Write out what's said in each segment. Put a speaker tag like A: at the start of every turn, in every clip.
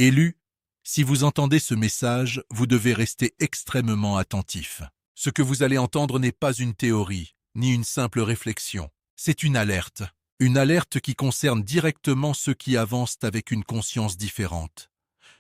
A: Élu, si vous entendez ce message, vous devez rester extrêmement attentif. Ce que vous allez entendre n'est pas une théorie, ni une simple réflexion. C'est une alerte. Une alerte qui concerne directement ceux qui avancent avec une conscience différente.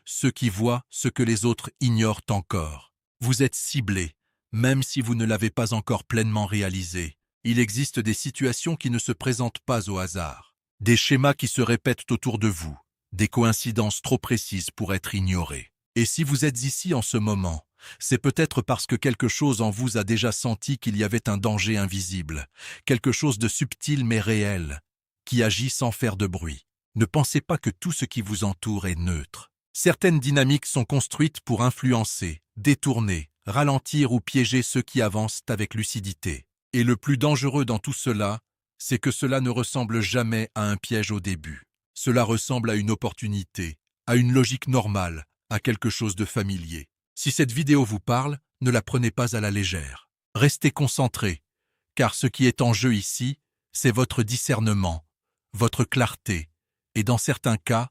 A: Ceux qui voient ce que les autres ignorent encore. Vous êtes ciblés, même si vous ne l'avez pas encore pleinement réalisé. Il existe des situations qui ne se présentent pas au hasard. Des schémas qui se répètent autour de vous. Des coïncidences trop précises pour être ignorées. Et si vous êtes ici en ce moment, c'est peut-être parce que quelque chose en vous a déjà senti qu'il y avait un danger invisible, quelque chose de subtil mais réel, qui agit sans faire de bruit. Ne pensez pas que tout ce qui vous entoure est neutre. Certaines dynamiques sont construites pour influencer, détourner, ralentir ou piéger ceux qui avancent avec lucidité. Et le plus dangereux dans tout cela, c'est que cela ne ressemble jamais à un piège au début. Cela ressemble à une opportunité, à une logique normale, à quelque chose de familier. Si cette vidéo vous parle, ne la prenez pas à la légère. Restez concentré, car ce qui est en jeu ici, c'est votre discernement, votre clarté, et dans certains cas,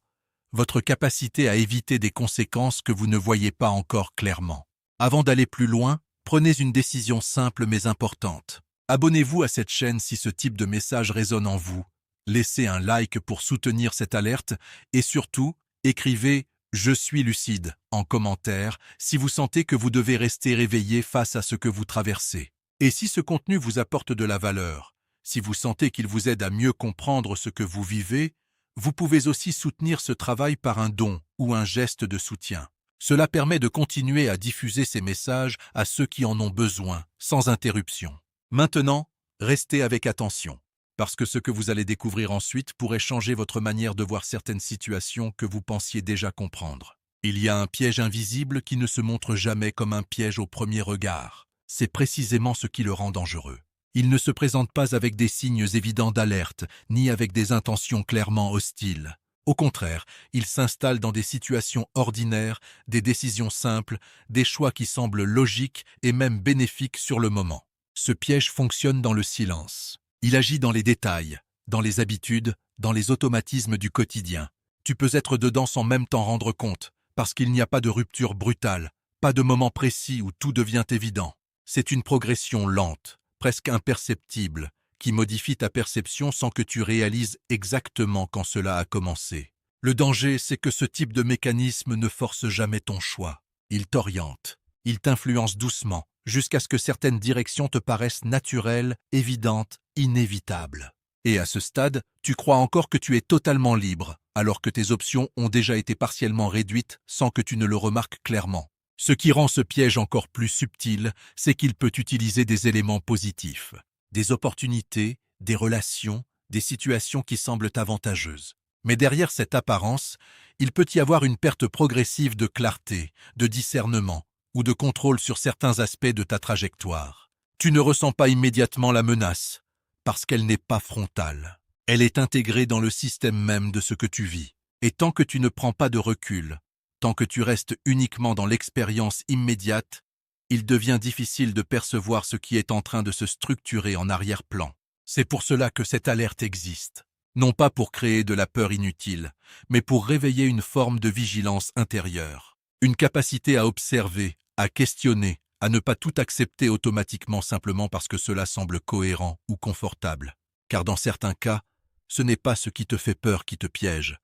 A: votre capacité à éviter des conséquences que vous ne voyez pas encore clairement. Avant d'aller plus loin, prenez une décision simple mais importante. Abonnez-vous à cette chaîne si ce type de message résonne en vous. Laissez un like pour soutenir cette alerte et surtout, écrivez « Je suis lucide » en commentaire si vous sentez que vous devez rester réveillé face à ce que vous traversez. Et si ce contenu vous apporte de la valeur, si vous sentez qu'il vous aide à mieux comprendre ce que vous vivez, vous pouvez aussi soutenir ce travail par un don ou un geste de soutien. Cela permet de continuer à diffuser ces messages à ceux qui en ont besoin, sans interruption. Maintenant, restez avec attention, parce que ce que vous allez découvrir ensuite pourrait changer votre manière de voir certaines situations que vous pensiez déjà comprendre. Il y a un piège invisible qui ne se montre jamais comme un piège au premier regard. C'est précisément ce qui le rend dangereux. Il ne se présente pas avec des signes évidents d'alerte, ni avec des intentions clairement hostiles. Au contraire, il s'installe dans des situations ordinaires, des décisions simples, des choix qui semblent logiques et même bénéfiques sur le moment. Ce piège fonctionne dans le silence. Il agit dans les détails, dans les habitudes, dans les automatismes du quotidien. Tu peux être dedans sans même t'en rendre compte, parce qu'il n'y a pas de rupture brutale, pas de moment précis où tout devient évident. C'est une progression lente, presque imperceptible, qui modifie ta perception sans que tu réalises exactement quand cela a commencé. Le danger, c'est que ce type de mécanisme ne force jamais ton choix. Il t'oriente, il t'influence doucement, jusqu'à ce que certaines directions te paraissent naturelles, évidentes, inévitables. Et à ce stade, tu crois encore que tu es totalement libre, alors que tes options ont déjà été partiellement réduites sans que tu ne le remarques clairement. Ce qui rend ce piège encore plus subtil, c'est qu'il peut utiliser des éléments positifs, des opportunités, des relations, des situations qui semblent avantageuses. Mais derrière cette apparence, il peut y avoir une perte progressive de clarté, de discernement, ou de contrôle sur certains aspects de ta trajectoire. Tu ne ressens pas immédiatement la menace, parce qu'elle n'est pas frontale. Elle est intégrée dans le système même de ce que tu vis. Et tant que tu ne prends pas de recul, tant que tu restes uniquement dans l'expérience immédiate, il devient difficile de percevoir ce qui est en train de se structurer en arrière-plan. C'est pour cela que cette alerte existe. Non pas pour créer de la peur inutile, mais pour réveiller une forme de vigilance intérieure. Une capacité à observer, à questionner, à ne pas tout accepter automatiquement simplement parce que cela semble cohérent ou confortable. Car dans certains cas, ce n'est pas ce qui te fait peur qui te piège.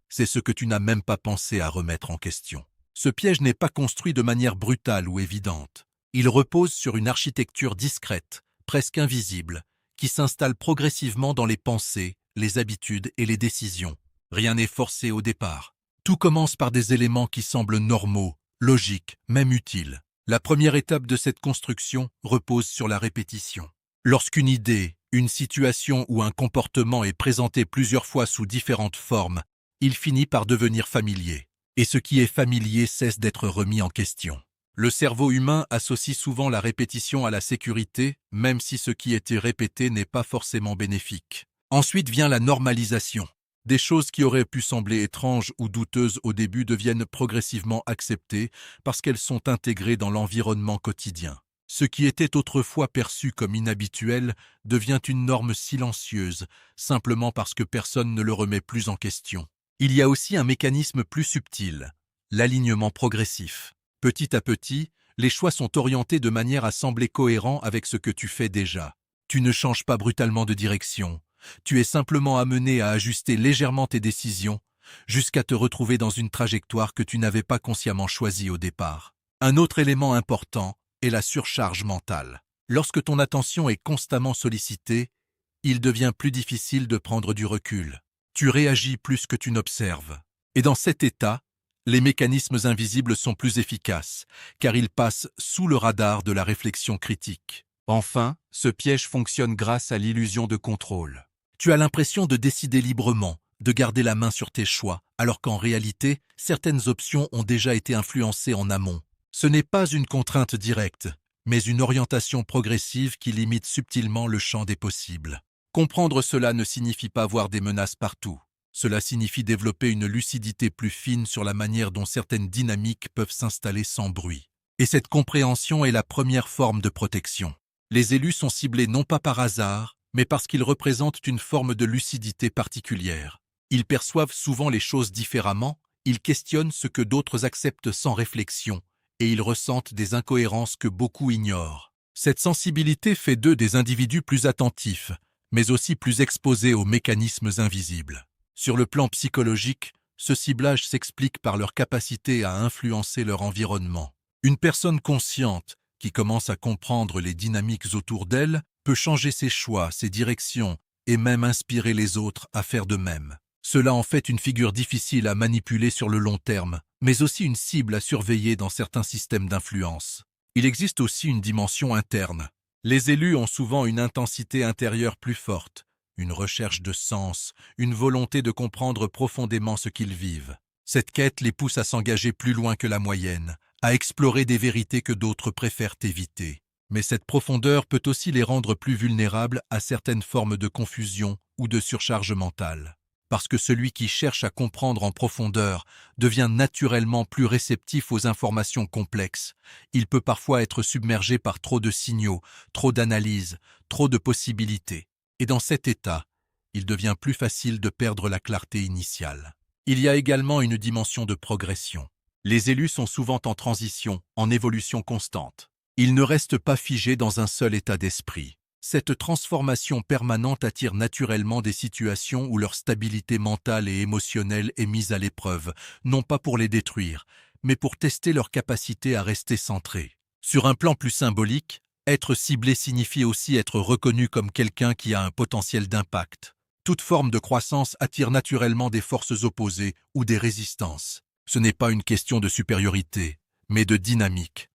A: C'est ce que tu n'as même pas pensé à remettre en question. Ce piège n'est pas construit de manière brutale ou évidente. Il repose sur une architecture discrète, presque invisible, qui s'installe progressivement dans les pensées, les habitudes et les décisions. Rien n'est forcé au départ. Tout commence par des éléments qui semblent normaux, logiques, même utiles. La première étape de cette construction repose sur la répétition. Lorsqu'une idée, une situation ou un comportement est présenté plusieurs fois sous différentes formes, il finit par devenir familier. Et ce qui est familier cesse d'être remis en question. Le cerveau humain associe souvent la répétition à la sécurité, même si ce qui était répété n'est pas forcément bénéfique. Ensuite vient la normalisation. Des choses qui auraient pu sembler étranges ou douteuses au début deviennent progressivement acceptées parce qu'elles sont intégrées dans l'environnement quotidien. Ce qui était autrefois perçu comme inhabituel devient une norme silencieuse, simplement parce que personne ne le remet plus en question. Il y a aussi un mécanisme plus subtil, l'alignement progressif. Petit à petit, les choix sont orientés de manière à sembler cohérents avec ce que tu fais déjà. Tu ne changes pas brutalement de direction. Tu es simplement amené à ajuster légèrement tes décisions jusqu'à te retrouver dans une trajectoire que tu n'avais pas consciemment choisie au départ. Un autre élément important est la surcharge mentale. Lorsque ton attention est constamment sollicitée, il devient plus difficile de prendre du recul. Tu réagis plus que tu n'observes. Et dans cet état, les mécanismes invisibles sont plus efficaces, car ils passent sous le radar de la réflexion critique. Enfin, ce piège fonctionne grâce à l'illusion de contrôle. Tu as l'impression de décider librement, de garder la main sur tes choix, alors qu'en réalité, certaines options ont déjà été influencées en amont. Ce n'est pas une contrainte directe, mais une orientation progressive qui limite subtilement le champ des possibles. Comprendre cela ne signifie pas voir des menaces partout. Cela signifie développer une lucidité plus fine sur la manière dont certaines dynamiques peuvent s'installer sans bruit. Et cette compréhension est la première forme de protection. Les élus sont ciblés non pas par hasard, mais parce qu'ils représentent une forme de lucidité particulière. Ils perçoivent souvent les choses différemment, ils questionnent ce que d'autres acceptent sans réflexion, et ils ressentent des incohérences que beaucoup ignorent. Cette sensibilité fait d'eux des individus plus attentifs, mais aussi plus exposés aux mécanismes invisibles. Sur le plan psychologique, ce ciblage s'explique par leur capacité à influencer leur environnement. Une personne consciente, qui commence à comprendre les dynamiques autour d'elle, peut changer ses choix, ses directions, et même inspirer les autres à faire de même. Cela en fait une figure difficile à manipuler sur le long terme, mais aussi une cible à surveiller dans certains systèmes d'influence. Il existe aussi une dimension interne. Les élus ont souvent une intensité intérieure plus forte, une recherche de sens, une volonté de comprendre profondément ce qu'ils vivent. Cette quête les pousse à s'engager plus loin que la moyenne, à explorer des vérités que d'autres préfèrent éviter. Mais cette profondeur peut aussi les rendre plus vulnérables à certaines formes de confusion ou de surcharge mentale. Parce que celui qui cherche à comprendre en profondeur devient naturellement plus réceptif aux informations complexes. Il peut parfois être submergé par trop de signaux, trop d'analyses, trop de possibilités. Et dans cet état, il devient plus facile de perdre la clarté initiale. Il y a également une dimension de progression. Les élus sont souvent en transition, en évolution constante. Ils ne restent pas figés dans un seul état d'esprit. Cette transformation permanente attire naturellement des situations où leur stabilité mentale et émotionnelle est mise à l'épreuve, non pas pour les détruire, mais pour tester leur capacité à rester centrés. Sur un plan plus symbolique, être ciblé signifie aussi être reconnu comme quelqu'un qui a un potentiel d'impact. Toute forme de croissance attire naturellement des forces opposées ou des résistances. Ce n'est pas une question de supériorité, mais de dynamique.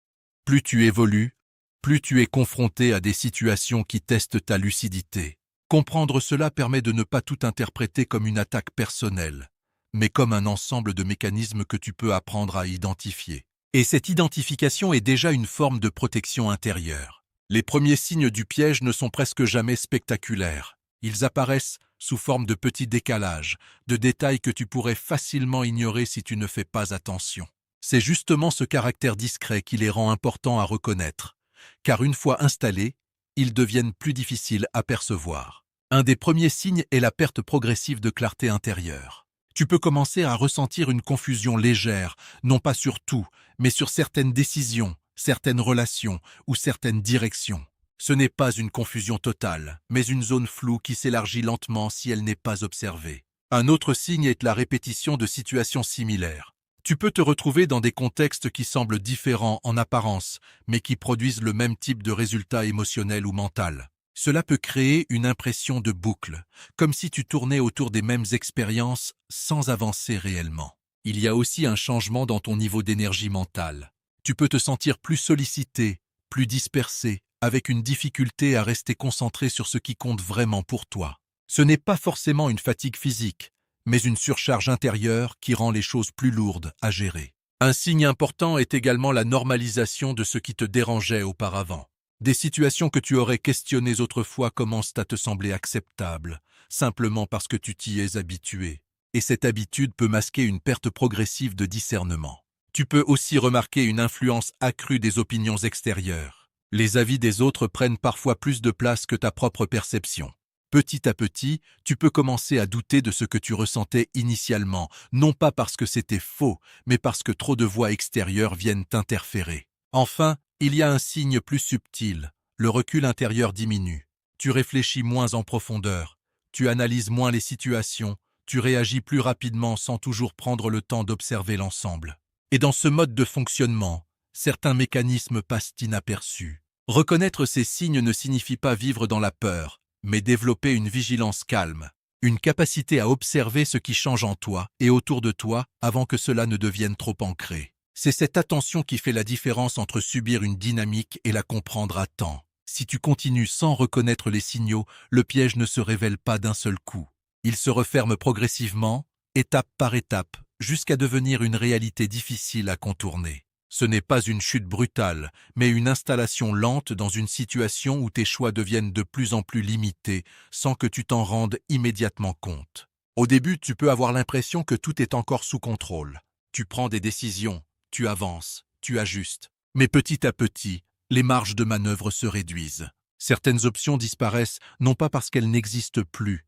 A: Plus tu évolues, plus tu es confronté à des situations qui testent ta lucidité. Comprendre cela permet de ne pas tout interpréter comme une attaque personnelle, mais comme un ensemble de mécanismes que tu peux apprendre à identifier. Et cette identification est déjà une forme de protection intérieure. Les premiers signes du piège ne sont presque jamais spectaculaires. Ils apparaissent sous forme de petits décalages, de détails que tu pourrais facilement ignorer si tu ne fais pas attention. C'est justement ce caractère discret qui les rend importants à reconnaître, car une fois installés, ils deviennent plus difficiles à percevoir. Un des premiers signes est la perte progressive de clarté intérieure. Tu peux commencer à ressentir une confusion légère, non pas sur tout, mais sur certaines décisions, certaines relations ou certaines directions. Ce n'est pas une confusion totale, mais une zone floue qui s'élargit lentement si elle n'est pas observée. Un autre signe est la répétition de situations similaires. Tu peux te retrouver dans des contextes qui semblent différents en apparence, mais qui produisent le même type de résultat émotionnel ou mental. Cela peut créer une impression de boucle, comme si tu tournais autour des mêmes expériences sans avancer réellement. Il y a aussi un changement dans ton niveau d'énergie mentale. Tu peux te sentir plus sollicité, plus dispersé, avec une difficulté à rester concentré sur ce qui compte vraiment pour toi. Ce n'est pas forcément une fatigue physique, mais une surcharge intérieure qui rend les choses plus lourdes à gérer. Un signe important est également la normalisation de ce qui te dérangeait auparavant. Des situations que tu aurais questionnées autrefois commencent à te sembler acceptables, simplement parce que tu t'y es habitué. Et cette habitude peut masquer une perte progressive de discernement. Tu peux aussi remarquer une influence accrue des opinions extérieures. Les avis des autres prennent parfois plus de place que ta propre perception. Petit à petit, tu peux commencer à douter de ce que tu ressentais initialement, non pas parce que c'était faux, mais parce que trop de voix extérieures viennent t'interférer. Enfin, il y a un signe plus subtil. Le recul intérieur diminue. Tu réfléchis moins en profondeur. Tu analyses moins les situations. Tu réagis plus rapidement sans toujours prendre le temps d'observer l'ensemble. Et dans ce mode de fonctionnement, certains mécanismes passent inaperçus. Reconnaître ces signes ne signifie pas vivre dans la peur, mais développer une vigilance calme, une capacité à observer ce qui change en toi et autour de toi avant que cela ne devienne trop ancré. C'est cette attention qui fait la différence entre subir une dynamique et la comprendre à temps. Si tu continues sans reconnaître les signaux, le piège ne se révèle pas d'un seul coup. Il se referme progressivement, étape par étape, jusqu'à devenir une réalité difficile à contourner. Ce n'est pas une chute brutale, mais une installation lente dans une situation où tes choix deviennent de plus en plus limités sans que tu t'en rendes immédiatement compte. Au début, tu peux avoir l'impression que tout est encore sous contrôle. Tu prends des décisions, tu avances, tu ajustes. Mais petit à petit, les marges de manœuvre se réduisent. Certaines options disparaissent non pas parce qu'elles n'existent plus,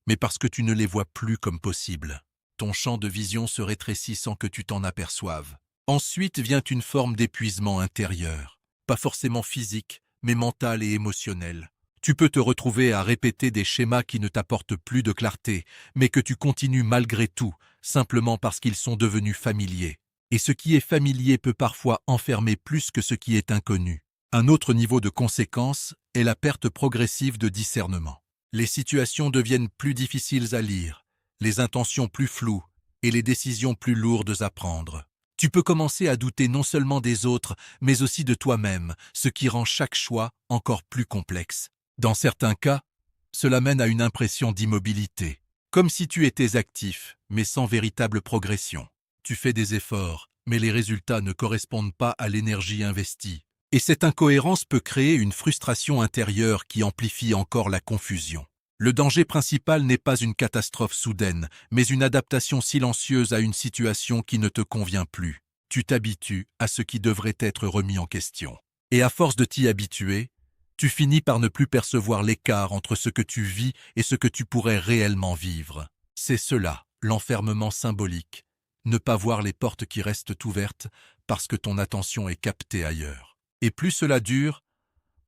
A: mais parce que tu ne les vois plus comme possibles. Ton champ de vision se rétrécit sans que tu t'en aperçoives. Ensuite vient une forme d'épuisement intérieur, pas forcément physique, mais mental et émotionnel. Tu peux te retrouver à répéter des schémas qui ne t'apportent plus de clarté, mais que tu continues malgré tout, simplement parce qu'ils sont devenus familiers. Et ce qui est familier peut parfois enfermer plus que ce qui est inconnu. Un autre niveau de conséquence est la perte progressive de discernement. Les situations deviennent plus difficiles à lire, les intentions plus floues et les décisions plus lourdes à prendre. Tu peux commencer à douter non seulement des autres, mais aussi de toi-même, ce qui rend chaque choix encore plus complexe. Dans certains cas, cela mène à une impression d'immobilité, comme si tu étais actif, mais sans véritable progression. Tu fais des efforts, mais les résultats ne correspondent pas à l'énergie investie. Et cette incohérence peut créer une frustration intérieure qui amplifie encore la confusion. Le danger principal n'est pas une catastrophe soudaine, mais une adaptation silencieuse à une situation qui ne te convient plus. Tu t'habitues à ce qui devrait être remis en question. Et à force de t'y habituer, tu finis par ne plus percevoir l'écart entre ce que tu vis et ce que tu pourrais réellement vivre. C'est cela, l'enfermement symbolique. Ne pas voir les portes qui restent ouvertes parce que ton attention est captée ailleurs. Et plus cela dure,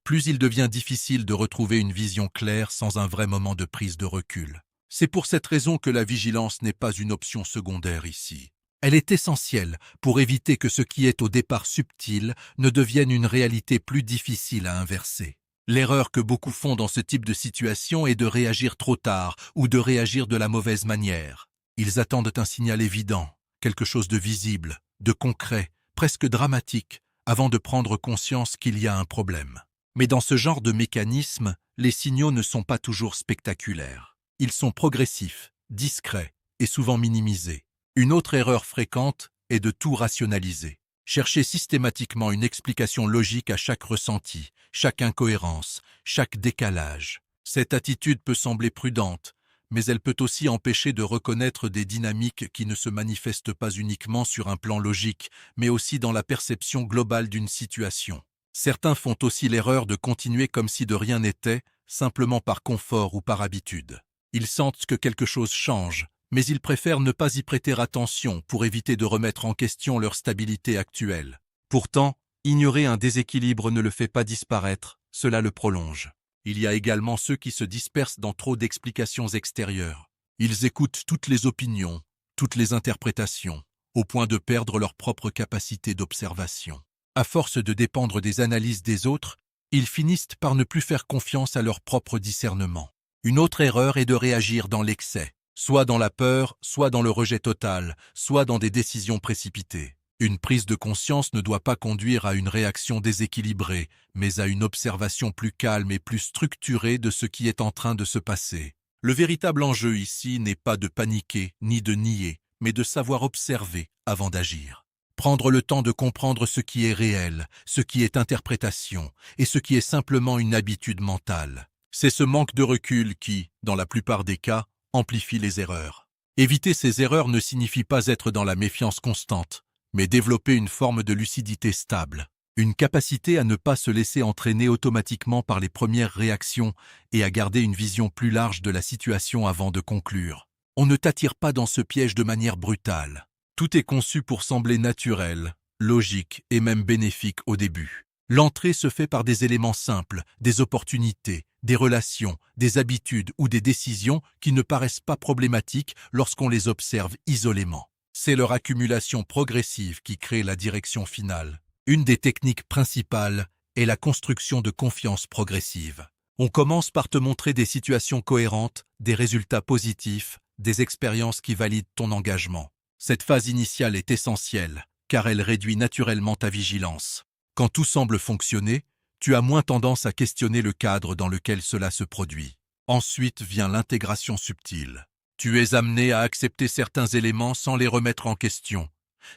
A: plus il devient difficile de retrouver une vision claire sans un vrai moment de prise de recul. C'est pour cette raison que la vigilance n'est pas une option secondaire ici. Elle est essentielle pour éviter que ce qui est au départ subtil ne devienne une réalité plus difficile à inverser. L'erreur que beaucoup font dans ce type de situation est de réagir trop tard ou de réagir de la mauvaise manière. Ils attendent un signal évident, quelque chose de visible, de concret, presque dramatique, avant de prendre conscience qu'il y a un problème. Mais dans ce genre de mécanisme, les signaux ne sont pas toujours spectaculaires. Ils sont progressifs, discrets et souvent minimisés. Une autre erreur fréquente est de tout rationaliser. Chercher systématiquement une explication logique à chaque ressenti, chaque incohérence, chaque décalage. Cette attitude peut sembler prudente, mais elle peut aussi empêcher de reconnaître des dynamiques qui ne se manifestent pas uniquement sur un plan logique, mais aussi dans la perception globale d'une situation. Certains font aussi l'erreur de continuer comme si de rien n'était, simplement par confort ou par habitude. Ils sentent que quelque chose change, mais ils préfèrent ne pas y prêter attention pour éviter de remettre en question leur stabilité actuelle. Pourtant, ignorer un déséquilibre ne le fait pas disparaître, cela le prolonge. Il y a également ceux qui se dispersent dans trop d'explications extérieures. Ils écoutent toutes les opinions, toutes les interprétations, au point de perdre leur propre capacité d'observation. À force de dépendre des analyses des autres, ils finissent par ne plus faire confiance à leur propre discernement. Une autre erreur est de réagir dans l'excès, soit dans la peur, soit dans le rejet total, soit dans des décisions précipitées. Une prise de conscience ne doit pas conduire à une réaction déséquilibrée, mais à une observation plus calme et plus structurée de ce qui est en train de se passer. Le véritable enjeu ici n'est pas de paniquer ni de nier, mais de savoir observer avant d'agir. Prendre le temps de comprendre ce qui est réel, ce qui est interprétation et ce qui est simplement une habitude mentale. C'est ce manque de recul qui, dans la plupart des cas, amplifie les erreurs. Éviter ces erreurs ne signifie pas être dans la méfiance constante, mais développer une forme de lucidité stable. Une capacité à ne pas se laisser entraîner automatiquement par les premières réactions et à garder une vision plus large de la situation avant de conclure. On ne t'attire pas dans ce piège de manière brutale. Tout est conçu pour sembler naturel, logique et même bénéfique au début. L'entrée se fait par des éléments simples, des opportunités, des relations, des habitudes ou des décisions qui ne paraissent pas problématiques lorsqu'on les observe isolément. C'est leur accumulation progressive qui crée la direction finale. Une des techniques principales est la construction de confiance progressive. On commence par te montrer des situations cohérentes, des résultats positifs, des expériences qui valident ton engagement. Cette phase initiale est essentielle, car elle réduit naturellement ta vigilance. Quand tout semble fonctionner, tu as moins tendance à questionner le cadre dans lequel cela se produit. Ensuite vient l'intégration subtile. Tu es amené à accepter certains éléments sans les remettre en question,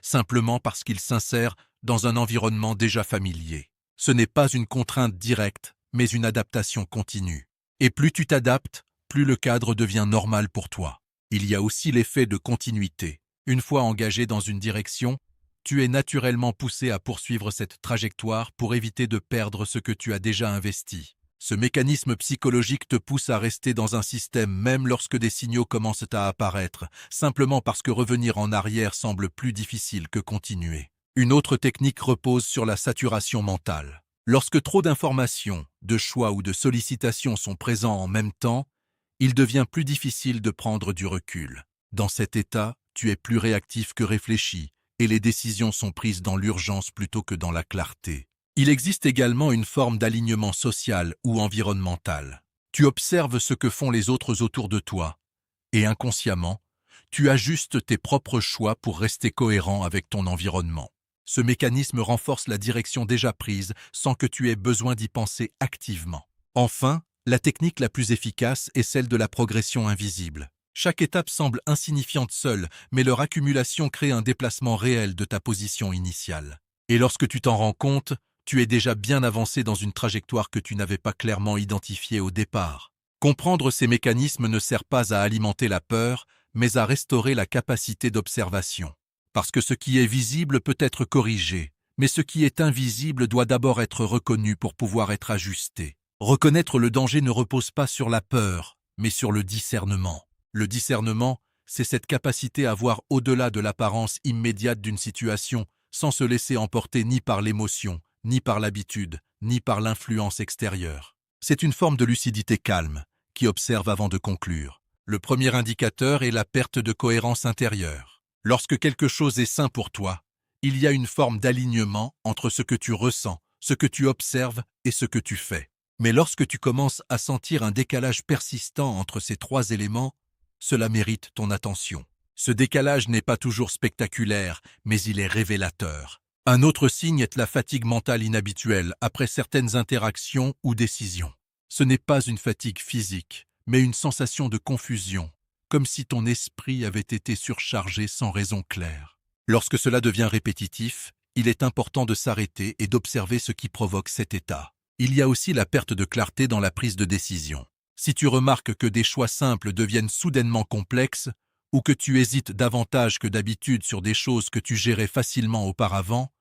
A: simplement parce qu'ils s'insèrent dans un environnement déjà familier. Ce n'est pas une contrainte directe, mais une adaptation continue. Et plus tu t'adaptes, plus le cadre devient normal pour toi. Il y a aussi l'effet de continuité. Une fois engagé dans une direction, tu es naturellement poussé à poursuivre cette trajectoire pour éviter de perdre ce que tu as déjà investi. Ce mécanisme psychologique te pousse à rester dans un système même lorsque des signaux commencent à apparaître, simplement parce que revenir en arrière semble plus difficile que continuer. Une autre technique repose sur la saturation mentale. Lorsque trop d'informations, de choix ou de sollicitations sont présents en même temps, il devient plus difficile de prendre du recul. Dans cet état, tu es plus réactif que réfléchi, et les décisions sont prises dans l'urgence plutôt que dans la clarté. Il existe également une forme d'alignement social ou environnemental. Tu observes ce que font les autres autour de toi, et inconsciemment, tu ajustes tes propres choix pour rester cohérent avec ton environnement. Ce mécanisme renforce la direction déjà prise sans que tu aies besoin d'y penser activement. Enfin, la technique la plus efficace est celle de la progression invisible. Chaque étape semble insignifiante seule, mais leur accumulation crée un déplacement réel de ta position initiale. Et lorsque tu t'en rends compte, tu es déjà bien avancé dans une trajectoire que tu n'avais pas clairement identifiée au départ. Comprendre ces mécanismes ne sert pas à alimenter la peur, mais à restaurer la capacité d'observation. Parce que ce qui est visible peut être corrigé, mais ce qui est invisible doit d'abord être reconnu pour pouvoir être ajusté. Reconnaître le danger ne repose pas sur la peur, mais sur le discernement. Le discernement, c'est cette capacité à voir au-delà de l'apparence immédiate d'une situation, sans se laisser emporter ni par l'émotion, ni par l'habitude, ni par l'influence extérieure. C'est une forme de lucidité calme, qui observe avant de conclure. Le premier indicateur est la perte de cohérence intérieure. Lorsque quelque chose est sain pour toi, il y a une forme d'alignement entre ce que tu ressens, ce que tu observes et ce que tu fais. Mais lorsque tu commences à sentir un décalage persistant entre ces trois éléments, cela mérite ton attention. Ce décalage n'est pas toujours spectaculaire, mais il est révélateur. Un autre signe est la fatigue mentale inhabituelle après certaines interactions ou décisions. Ce n'est pas une fatigue physique, mais une sensation de confusion, comme si ton esprit avait été surchargé sans raison claire. Lorsque cela devient répétitif, il est important de s'arrêter et d'observer ce qui provoque cet état. Il y a aussi la perte de clarté dans la prise de décision. Si tu remarques que des choix simples deviennent soudainement complexes, ou que tu hésites davantage que d'habitude sur des choses que tu gérais facilement auparavant,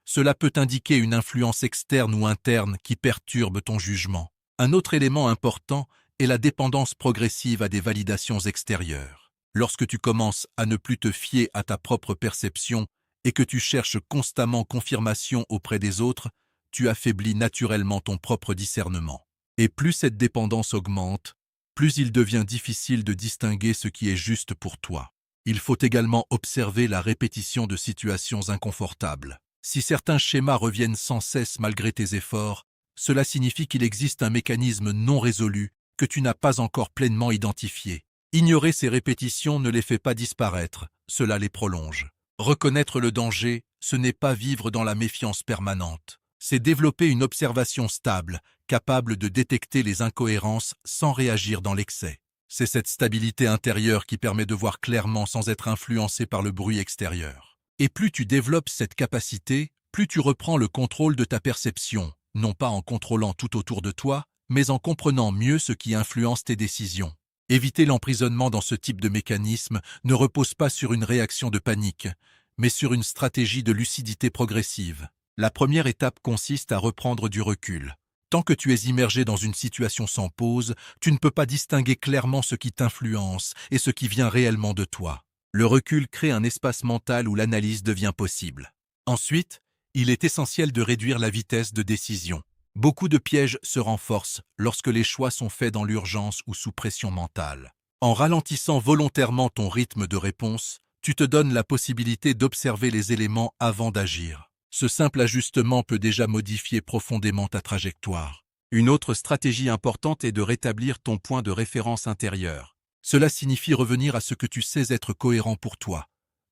A: cela peut indiquer une influence externe ou interne qui perturbe ton jugement. Un autre élément important est la dépendance progressive à des validations extérieures. Lorsque tu commences à ne plus te fier à ta propre perception et que tu cherches constamment confirmation auprès des autres, tu affaiblis naturellement ton propre discernement. Et plus cette dépendance augmente, plus il devient difficile de distinguer ce qui est juste pour toi. Il faut également observer la répétition de situations inconfortables. Si certains schémas reviennent sans cesse malgré tes efforts, cela signifie qu'il existe un mécanisme non résolu que tu n'as pas encore pleinement identifié. Ignorer ces répétitions ne les fait pas disparaître, cela les prolonge. Reconnaître le danger, ce n'est pas vivre dans la méfiance permanente. C'est développer une observation stable, capable de détecter les incohérences sans réagir dans l'excès. C'est cette stabilité intérieure qui permet de voir clairement sans être influencé par le bruit extérieur. Et plus tu développes cette capacité, plus tu reprends le contrôle de ta perception, non pas en contrôlant tout autour de toi, mais en comprenant mieux ce qui influence tes décisions. Éviter l'emprisonnement dans ce type de mécanisme ne repose pas sur une réaction de panique, mais sur une stratégie de lucidité progressive. La première étape consiste à reprendre du recul. Tant que tu es immergé dans une situation sans pause, tu ne peux pas distinguer clairement ce qui t'influence et ce qui vient réellement de toi. Le recul crée un espace mental où l'analyse devient possible. Ensuite, il est essentiel de réduire la vitesse de décision. Beaucoup de pièges se renforcent lorsque les choix sont faits dans l'urgence ou sous pression mentale. En ralentissant volontairement ton rythme de réponse, tu te donnes la possibilité d'observer les éléments avant d'agir. Ce simple ajustement peut déjà modifier profondément ta trajectoire. Une autre stratégie importante est de rétablir ton point de référence intérieur. Cela signifie revenir à ce que tu sais être cohérent pour toi,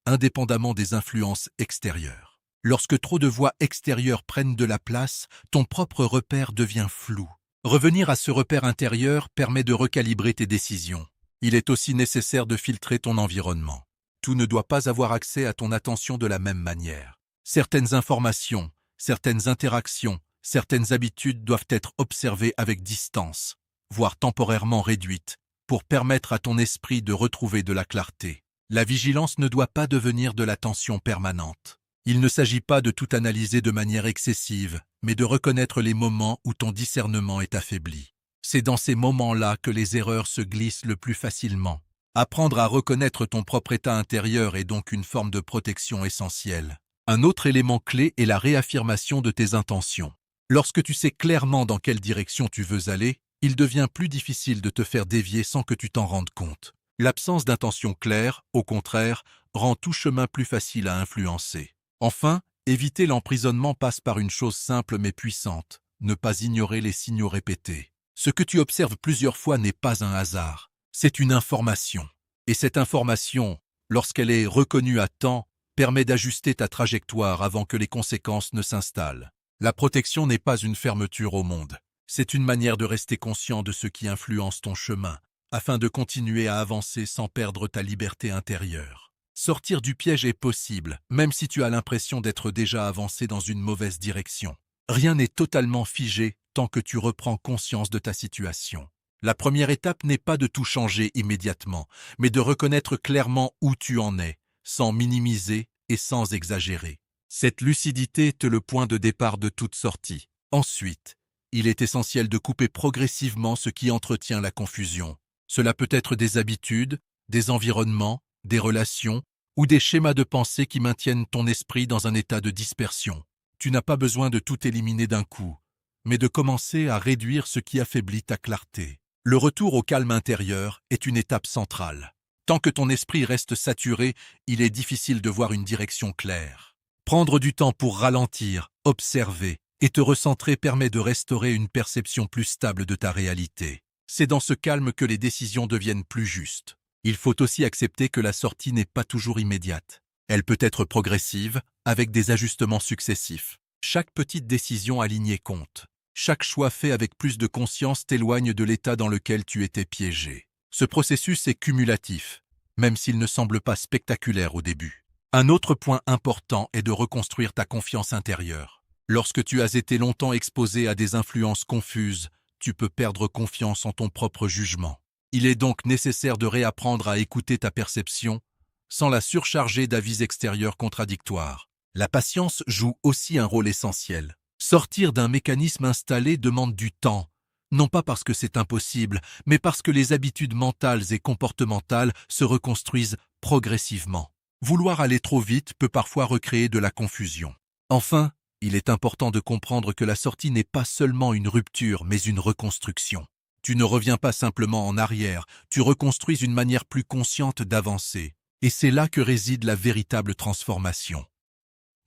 A: indépendamment des influences extérieures. Lorsque trop de voix extérieures prennent de la place, ton propre repère devient flou. Revenir à ce repère intérieur permet de recalibrer tes décisions. Il est aussi nécessaire de filtrer ton environnement. Tout ne doit pas avoir accès à ton attention de la même manière. Certaines informations, certaines interactions, certaines habitudes doivent être observées avec distance, voire temporairement réduites, pour permettre à ton esprit de retrouver de la clarté. La vigilance ne doit pas devenir de l'attention permanente. Il ne s'agit pas de tout analyser de manière excessive, mais de reconnaître les moments où ton discernement est affaibli. C'est dans ces moments-là que les erreurs se glissent le plus facilement. Apprendre à reconnaître ton propre état intérieur est donc une forme de protection essentielle. Un autre élément clé est la réaffirmation de tes intentions. Lorsque tu sais clairement dans quelle direction tu veux aller, il devient plus difficile de te faire dévier sans que tu t'en rendes compte. L'absence d'intention claire, au contraire, rend tout chemin plus facile à influencer. Enfin, éviter l'emprisonnement passe par une chose simple mais puissante, ne pas ignorer les signaux répétés. Ce que tu observes plusieurs fois n'est pas un hasard, c'est une information. Et cette information, lorsqu'elle est reconnue à temps, permet d'ajuster ta trajectoire avant que les conséquences ne s'installent. La protection n'est pas une fermeture au monde, c'est une manière de rester conscient de ce qui influence ton chemin, afin de continuer à avancer sans perdre ta liberté intérieure. Sortir du piège est possible, même si tu as l'impression d'être déjà avancé dans une mauvaise direction. Rien n'est totalement figé tant que tu reprends conscience de ta situation. La première étape n'est pas de tout changer immédiatement, mais de reconnaître clairement où tu en es, sans minimiser et sans exagérer. Cette lucidité est le point de départ de toute sortie. Ensuite, il est essentiel de couper progressivement ce qui entretient la confusion. Cela peut être des habitudes, des environnements, des relations ou des schémas de pensée qui maintiennent ton esprit dans un état de dispersion. Tu n'as pas besoin de tout éliminer d'un coup, mais de commencer à réduire ce qui affaiblit ta clarté. Le retour au calme intérieur est une étape centrale. Tant que ton esprit reste saturé, il est difficile de voir une direction claire. Prendre du temps pour ralentir, observer et te recentrer permet de restaurer une perception plus stable de ta réalité. C'est dans ce calme que les décisions deviennent plus justes. Il faut aussi accepter que la sortie n'est pas toujours immédiate. Elle peut être progressive, avec des ajustements successifs. Chaque petite décision alignée compte. Chaque choix fait avec plus de conscience t'éloigne de l'état dans lequel tu étais piégé. Ce processus est cumulatif, même s'il ne semble pas spectaculaire au début. Un autre point important est de reconstruire ta confiance intérieure. Lorsque tu as été longtemps exposé à des influences confuses, tu peux perdre confiance en ton propre jugement. Il est donc nécessaire de réapprendre à écouter ta perception, sans la surcharger d'avis extérieurs contradictoires. La patience joue aussi un rôle essentiel. Sortir d'un mécanisme installé demande du temps, non pas parce que c'est impossible, mais parce que les habitudes mentales et comportementales se reconstruisent progressivement. Vouloir aller trop vite peut parfois recréer de la confusion. Enfin, il est important de comprendre que la sortie n'est pas seulement une rupture, mais une reconstruction. Tu ne reviens pas simplement en arrière, tu reconstruis une manière plus consciente d'avancer. Et c'est là que réside la véritable transformation.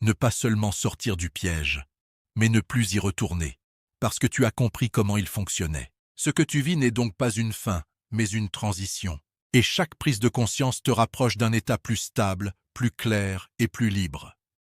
A: Ne pas seulement sortir du piège, mais ne plus y retourner, parce que tu as compris comment il fonctionnait. Ce que tu vis n'est donc pas une fin, mais une transition. Et chaque prise de conscience te rapproche d'un état plus stable, plus clair et plus libre.